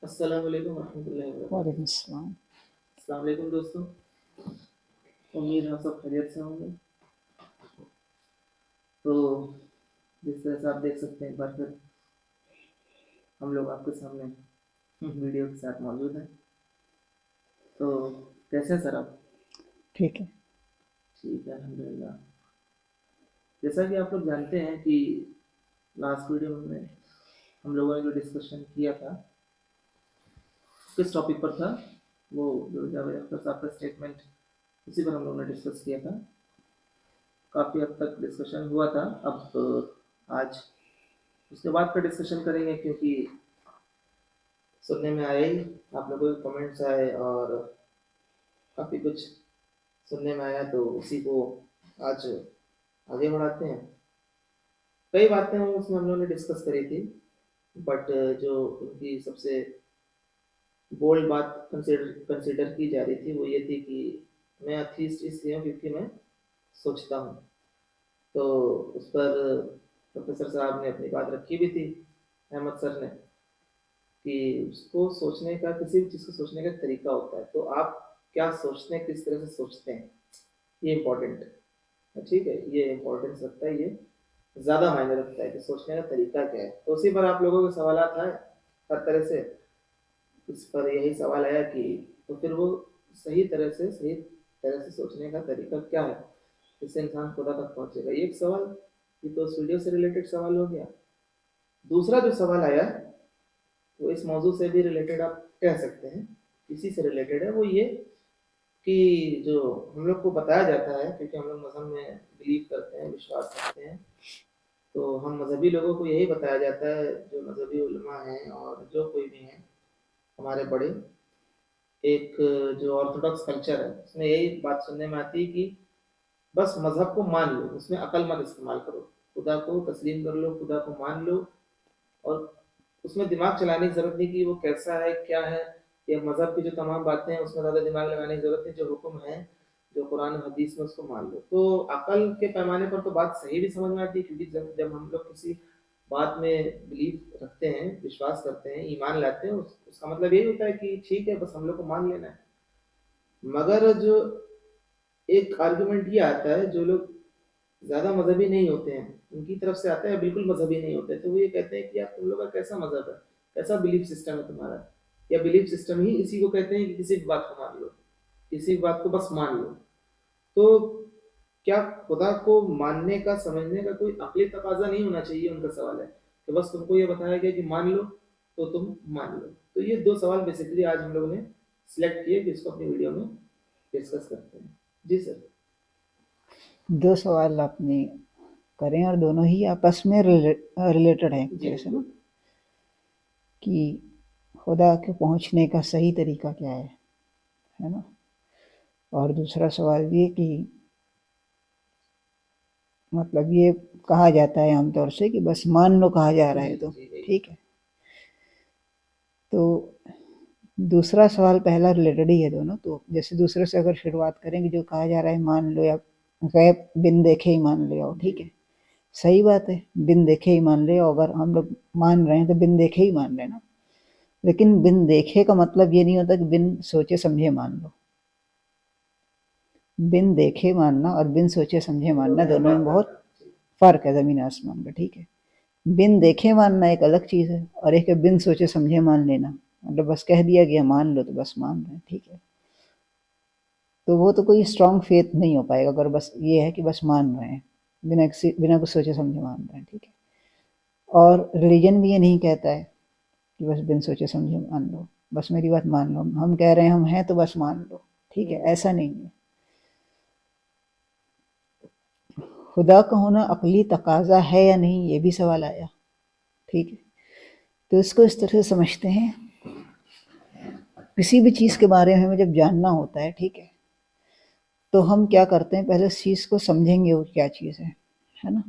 अस्सलाम वालेकुम रहमतुल्लाहि व बरकातहू। वालेकुम अस्सलाम। अस्सलाम वालेकुम दोस्तों, उम्मीद है आप सब खैरियत से होंगे। तो जिस तरह से आप देख सकते हैं, एक बार फिर हम लोग आपके सामने वीडियो के साथ मौजूद हैं। तो कैसे हैं सर आप? ठीक है। ठीक है, अल्हम्दुलिल्लाह। जैसा कि आप लोग जानते हैं कि लास्ट वीडियो में हम लोगों ने जो डिस्कशन किया था, किस टॉपिक पर था? वो जो जावेद अख्तर साहब का स्टेटमेंट, उसी पर हम लोगों ने डिस्कस किया था। काफ़ी हद तक डिस्कशन हुआ था। अब आज उसके बाद का डिस्कशन करेंगे, क्योंकि सुनने में आया ही, आप लोगों के कमेंट्स आए और काफ़ी कुछ सुनने में आया, तो उसी को आज आगे बढ़ाते हैं। कई बातें उसमें हम लोगों ने डिस्कस करी थी, बट जो उनकी सबसे बोल्ड बात कंसिडर की जा रही थी वो ये थी कि मैं अथीस्ट इसलिए हूँ क्योंकि मैं सोचता हूँ। तो उस पर प्रोफेसर साहब ने अपनी बात रखी भी थी, अहमद सर ने, कि उसको सोचने का, किसी भी चीज़ को सोचने का तरीका होता है। तो आप क्या सोचते हैं, किस तरह से सोचते हैं, ये इम्पोर्टेंट है। ठीक है, ये इम्पोर्टेंस रखता है, ये ज़्यादा मायने रखता है कि सोचने का तरीका क्या है। तो उसी पर आप लोगों के सवाल आए हर तरह से। इस पर यही सवाल आया कि तो फिर वो सही तरह से सोचने का तरीका क्या है, जिससे इंसान खुदा तक पहुंचेगा। ये एक सवाल, ये तो उस वीडियो से रिलेटेड सवाल हो गया। दूसरा जो सवाल आया वो इस मौजू से भी रिलेटेड आप कह सकते हैं, इसी से रिलेटेड है। वो ये कि जो हम लोग को बताया जाता है, क्योंकि हम लोग मजहब में बिलीव करते हैं, विश्वास करते हैं, तो हम मजहबी लोगों को यही बताया जाता है, जो मजहबी उलमा हैं और जो कोई भी हैं हमारे बड़े, एक जो ऑर्थोडॉक्स कल्चर है उसमें यही बात सुनने में आती है कि बस मजहब को मान लो, उसमें अकल मत इस्तेमाल करो, खुदा को तस्लीम कर लो, खुदा को मान लो, और उसमें दिमाग चलाने की जरूरत नहीं कि वो कैसा है, क्या है। ये मजहब की जो तमाम बातें हैं उसमें ज़्यादा दिमाग लगाने की जरूरत नहीं, जो हुक्म है जो कुरान और हदीस में, उसको मान लो। तो अकल के पैमाने पर तो बात सही भी समझ में आती है, क्योंकि जब जब हम लोग किसी बात में बिलीव रखते हैं, विश्वास करते हैं, ईमान लाते हैं, उसका मतलब यही होता है कि ठीक है, बस हम लोग को मान लेना है। मगर जो एक आर्गुमेंट ये आता है, जो लोग ज्यादा मजहबी नहीं होते हैं उनकी तरफ से आता है, बिल्कुल मजहबी नहीं होते, तो वो ये कहते हैं कि यार तुम लोग का कैसा मजहब है, कैसा बिलीफ सिस्टम है तुम्हारा। या बिलीफ सिस्टम ही इसी को कहते हैं कि किसी भी बात को मान लो, किसी भी बात को बस मान लो। तो क्या खुदा को मानने का, समझने का कोई अकली तकाजा नहीं होना चाहिए, उनका सवाल है। तो बस तुमको ये बताया गया कि मान लो, तो तुम मान लो। तो ये दो सवाल बेसिकली आज हम लोगों ने सिलेक्ट किए कि इसको अपनी वीडियो में डिस्कस करते हैं। जी सर। दो सवाल आपने करें और दोनों ही आपस में रिलेटेड हैं एक जी तरह से ना, बिल्कुल। कि खुदा के पहुंचने का सही तरीका क्या है ना। और दूसरा सवाल ये कि मतलब ये कहा जाता है आमतौर से कि बस मान लो, कहा जा रहा जी है तो जी जी। ठीक है। तो दूसरा सवाल पहला रिलेटेड ही है दोनों। तो जैसे दूसरे से अगर शुरुआत करें कि जो कहा जा रहा है मान लो, या गैब बिन देखे ही मान ले आओ, जी ठीक है, सही बात है, बिन देखे ही मान ले। अगर हम लोग मान रहे हैं तो बिन देखे ही मान रहे हैं ना। लेकिन बिन देखे का मतलब ये नहीं होता कि बिन सोचे समझे मान लो। बिन देखे मानना और बिन सोचे समझे मानना, दोनों में दोनों बहुत में फर्क बहुत है जी। फर्क है, जमीन आसमान का। ठीक है, बिन देखे मानना एक अलग चीज है, और एक है बिन सोचे समझे मान लेना। मतलब बस कह दिया गया मान लो तो बस मान रहे हैं, ठीक है। तो वो तो कोई स्ट्रांग फेथ नहीं हो पाएगा अगर बस ये है कि बस मान रहे हैं, बिना कुछ सोचे समझे मान रहे हैं, ठीक है। और रिलीजन भी ये नहीं कहता है कि बस बिन सोचे समझे मान लो, बस मेरी बात मान लो। हम कह रहे हैं हम हैं तो बस मान लो, ठीक है, ऐसा नहीं है। खुदा का होना अकली तकाजा है या नहीं, ये भी सवाल आया, ठीक है। तो इसको इस तरह से समझते हैं, किसी भी चीज़ के बारे में हमें जब जानना होता है, ठीक है, तो हम क्या करते हैं, पहले उस चीज़ को समझेंगे वो क्या चीज़ है ना।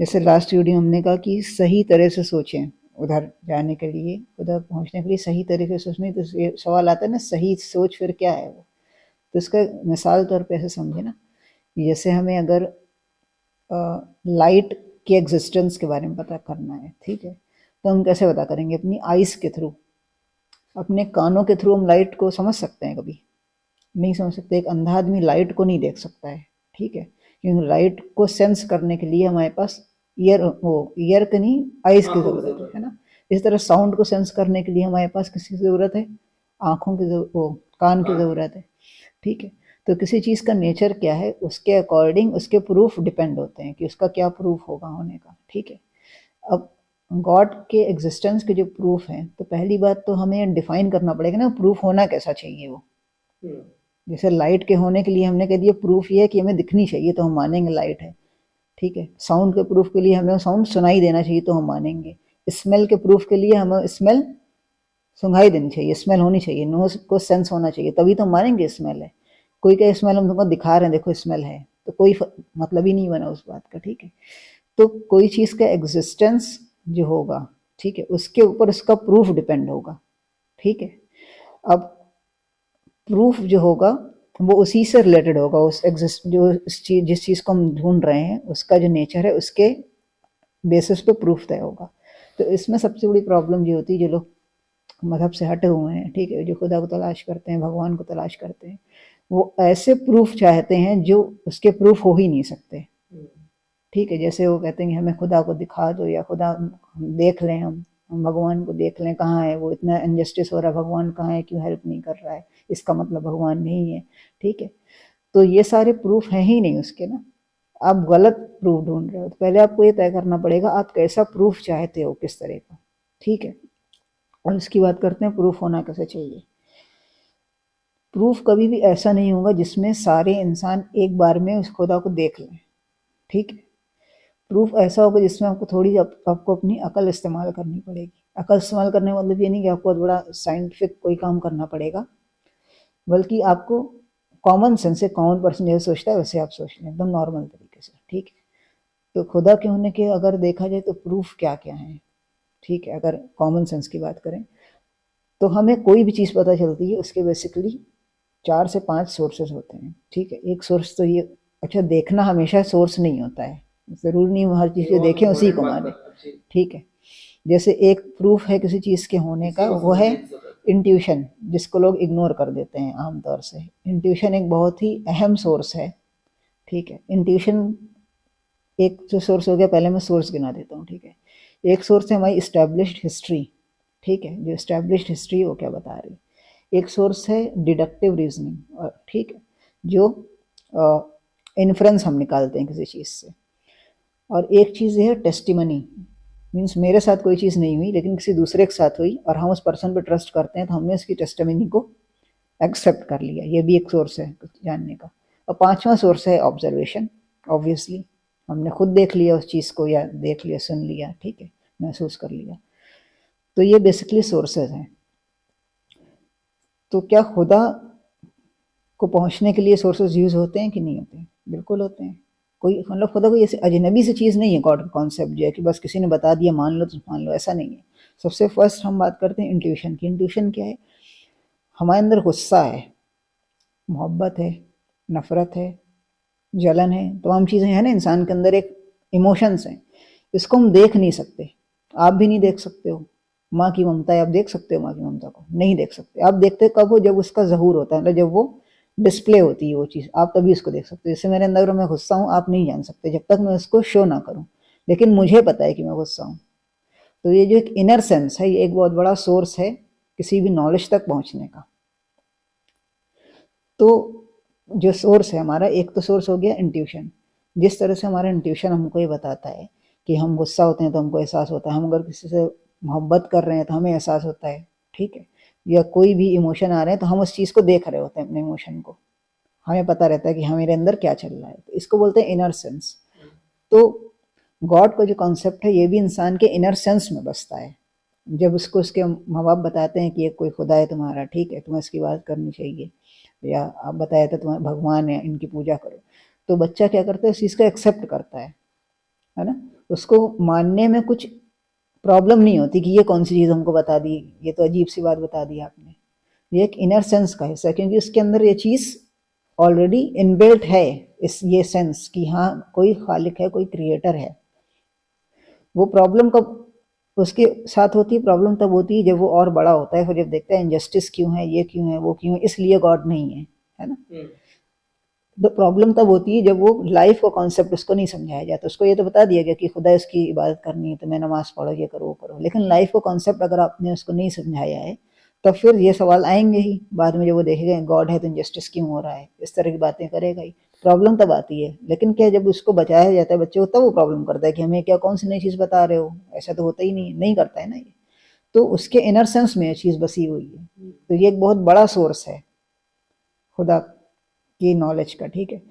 जैसे लास्ट वीडियो हमने कहा कि सही तरह से सोचें, उधर जाने के लिए, उधर पहुंचने के लिए सही तरीके से सोचने। तो ये सवाल आता है ना, सही सोच फिर क्या है वो। तो इसका मिसाल तौर पे ऐसे समझे ना, जैसे हमें अगर लाइट की एग्जिस्टेंस के बारे में पता करना है, ठीक है, तो हम कैसे पता करेंगे, अपनी आइज़ के थ्रू। अपने कानों के थ्रू हम लाइट को समझ सकते हैं? कभी नहीं समझ सकते। एक अंधा आदमी लाइट को नहीं देख सकता है, ठीक है, क्योंकि लाइट को सेंस करने के लिए हमारे पास ईयर का नहीं, आइज की जरूरत है ना। इस तरह साउंड को सेंस करने के लिए हमारे पास किसकी जरूरत है? आंखों की कान की जरूरत है, ठीक है। तो किसी चीज का नेचर क्या है, उसके अकॉर्डिंग उसके प्रूफ डिपेंड होते हैं कि उसका क्या प्रूफ होगा होने का, ठीक है। अब गॉड के एग्जिस्टेंस के जो प्रूफ हैं, तो पहली बात तो हमें डिफाइन करना पड़ेगा ना, प्रूफ होना कैसा चाहिए वो। जैसे लाइट के होने के लिए हमने कह दिया प्रूफ ये है कि हमें दिखनी चाहिए तो हम मानेंगे लाइट है, ठीक है। साउंड के प्रूफ के लिए हमें साउंड सुनाई देना चाहिए तो हम मानेंगे। स्मेल के प्रूफ के लिए हमें स्मेल सुनाई देनी चाहिए, स्मेल होनी चाहिए, नोज को सेंस होना चाहिए, तभी तो हम मानेंगे स्मेल है। कोई कहे स्मेल हम तुमको दिखा रहे हैं देखो स्मेल है, तो कोई मतलब ही नहीं बना उस बात का, ठीक है। तो कोई चीज का एग्जिस्टेंस जो होगा, ठीक है, उसके ऊपर उसका प्रूफ डिपेंड होगा, ठीक है। अब प्रूफ जो होगा वो उसी से रिलेटेड होगा, उस जिस चीज को हम ढूंढ रहे हैं उसका जो नेचर है उसके बेसिस पे प्रूफ तय होगा। तो इसमें सबसे बड़ी प्रॉब्लम ये होती है, जो लोग मजहब से हटे हुए हैं, ठीक है, जो खुदा को तलाश करते हैं, भगवान को तलाश करते हैं, वो ऐसे प्रूफ चाहते हैं जो उसके प्रूफ हो ही नहीं सकते, ठीक है। जैसे वो कहते हैं कि हमें खुदा को दिखा दो, या खुदा देख लें, हम भगवान को देख लें, कहाँ है वो, इतना इनजस्टिस हो रहा है, भगवान कहाँ है, क्यों हेल्प नहीं कर रहा है, इसका मतलब भगवान नहीं है, ठीक है। तो ये सारे प्रूफ हैं ही नहीं उसके ना। आप गलत प्रूफ ढूंढ रहे हो, तो पहले आपको ये तय करना पड़ेगा आप कैसा प्रूफ चाहते हो, किस तरह का, ठीक है। और इसकी बात करते हैं प्रूफ होना कैसे चाहिए। प्रूफ कभी भी ऐसा नहीं होगा जिसमें सारे इंसान एक बार में उस खुदा को देख लें, ठीक है। प्रूफ ऐसा होगा जिसमें आपको थोड़ी आपको अपनी अकल इस्तेमाल करनी पड़ेगी। अकल इस्तेमाल करने का मतलब ये नहीं कि आपको बहुत बड़ा साइंटिफिक कोई काम करना पड़ेगा, बल्कि आपको कॉमन सेंस से, कॉमन पर्सन जैसे सोचता है वैसे आप सोच लें एकदम नॉर्मल तरीके से, ठीक है। तो खुदा के होने के अगर देखा जाए तो प्रूफ क्या क्या है, ठीक है। अगर कॉमन सेंस की बात करें तो हमें कोई भी चीज़ पता चलती है उसके बेसिकली 4 से 5 सोर्सेज होते हैं, ठीक है। एक सोर्स तो ये, अच्छा देखना हमेशा सोर्स नहीं होता है, ज़रूरी नहीं हर चीज़ जो देखें उसी को माने, ठीक है। जैसे एक प्रूफ है किसी चीज़ के होने का, वो है इंट्यूशन, जिसको लोग इग्नोर कर देते हैं आमतौर से। इंट्यूशन एक बहुत ही अहम सोर्स है, ठीक है। इंट्यूशन एक जो सोर्स हो गया, पहले मैं सोर्स गिना देता हूँ, ठीक है। एक सोर्स है हमारी इस्टेब्लिश्ड हिस्ट्री, ठीक है, जो इस्टेब्लिश्ड हिस्ट्री वो क्या बता रही। एक सोर्स है डिडक्टिव रीजनिंग, और ठीक है, जो इन्फ्रेंस हम निकालते हैं किसी चीज़ से। और एक चीज़ है टेस्टिमनी, मीन्स मेरे साथ कोई चीज़ नहीं हुई लेकिन किसी दूसरे के साथ हुई और हम उस पर्सन पर ट्रस्ट करते हैं तो हमने उसकी टेस्टिमनी को एक्सेप्ट कर लिया, ये भी एक सोर्स है जानने का। और पांचवा सोर्स है ऑब्जर्वेशन, ऑब्वियसली हमने खुद देख लिया उस चीज़ को, या देख लिया, सुन लिया, ठीक है, महसूस कर लिया। तो ये बेसिकली सोर्सेज हैं। तो क्या खुदा को पहुंचने के लिए सोर्सेज यूज होते हैं कि नहीं होते हैं? बिल्कुल होते हैं। कोई मतलब खुदा कोई ऐसी अजनबी सी चीज़ नहीं है गॉड का कॉन्सेप्ट जो है कि बस किसी ने बता दिया मान लो तो मान लो, ऐसा नहीं है। सबसे फर्स्ट हम बात करते हैं इंट्यूशन की। इंट्यूशन क्या है? हमारे अंदर गुस्सा है, मोहब्बत है, नफरत है, जलन है, तमाम चीज़ें हैं ना इंसान के अंदर, एक इमोशंस हैं। इसको हम देख नहीं सकते, आप भी नहीं देख सकते हो। माँ की ममता है, आप देख सकते हो माँ की ममता को? नहीं देख सकते। आप देखते कब हो? जब उसका ज़हूर होता है, मतलब जब वो डिस्प्ले होती है वो चीज़, आप तभी उसको देख सकते हो। जैसे मेरे अंदर मैं गुस्सा हूँ, आप नहीं जान सकते जब तक मैं उसको शो ना करूँ, लेकिन मुझे पता है कि मैं गुस्सा हूँ। तो ये जो एक इनर सेंस है, ये एक बहुत बड़ा सोर्स है किसी भी नॉलेज तक पहुँचने का। तो जो सोर्स है हमारा, एक तो सोर्स हो गया इंट्यूशन। जिस तरह से हमारा इंट्यूशन हमको ये बताता है कि हम गुस्सा होते हैं तो हमको एहसास होता है, हम अगर किसी से मोहब्बत कर रहे हैं तो हमें एहसास होता है, ठीक है, या कोई भी इमोशन आ रहे हैं तो हम उस चीज़ को देख रहे होते हैं, अपने इमोशन को, हमें पता रहता है कि हाँ मेरे अंदर क्या चल रहा है। तो इसको बोलते हैं इनर सेंस। तो गॉड का जो कॉन्सेप्ट है ये भी इंसान के इनर सेंस में बसता है। जब उसको उसके माँ बाप बताते हैं कि ये कोई खुदा है तुम्हारा, ठीक है, तुम्हें इसकी बात करनी चाहिए, या आप बताया था तुम्हारे भगवान है, इनकी पूजा करो, तो बच्चा क्या करता है, उस चीज़ को एक्सेप्ट करता है ना। उसको मानने में कुछ प्रॉब्लम नहीं होती कि ये कौन सी चीज़ हमको बता दी, ये तो अजीब सी बात बता दी आपने। ये एक इनर सेंस का हिस्सा है, क्योंकि उसके अंदर ये चीज़ ऑलरेडी इनबिल्ट है, इस ये सेंस कि हाँ कोई खालिक है, कोई क्रिएटर है। वो प्रॉब्लम कब उसके साथ होती प्रॉब्लम तब होती है जब वो और बड़ा होता है, फिर जब देखता है इनजस्टिस क्यों है, ये क्यों है, वो क्यों है, इसलिए गॉड नहीं है ना। तो प्रॉब्लम तब होती है जब वो लाइफ का कॉन्सेप्ट उसको नहीं समझाया जाता। उसको ये तो बता दिया गया कि खुदा इसकी इबादत करनी है तो मैं नमाज पढ़ो, ये करो वो करो, लेकिन लाइफ का कॉन्सेप्ट अगर आपने उसको नहीं समझाया है तो फिर ये सवाल आएंगे ही बाद में। जब वो देखेगा गॉड है तो इनजस्टिस क्यों हो रहा है, इस तरह की बातें करेगा ही, प्रॉब्लम तब आती है। लेकिन क्या जब उसको बचाया जाता है बच्चे को, तब वो प्रॉब्लम करता है कि हमें क्या कौन सी नई चीज़ बता रहे हो, ऐसा तो होता ही नहीं करता है ना ये। तो उसके इनर सेंस में ये चीज़ बसी हुई है। तो ये एक बहुत बड़ा सोर्स है खुदा की नॉलेज का, ठीक है।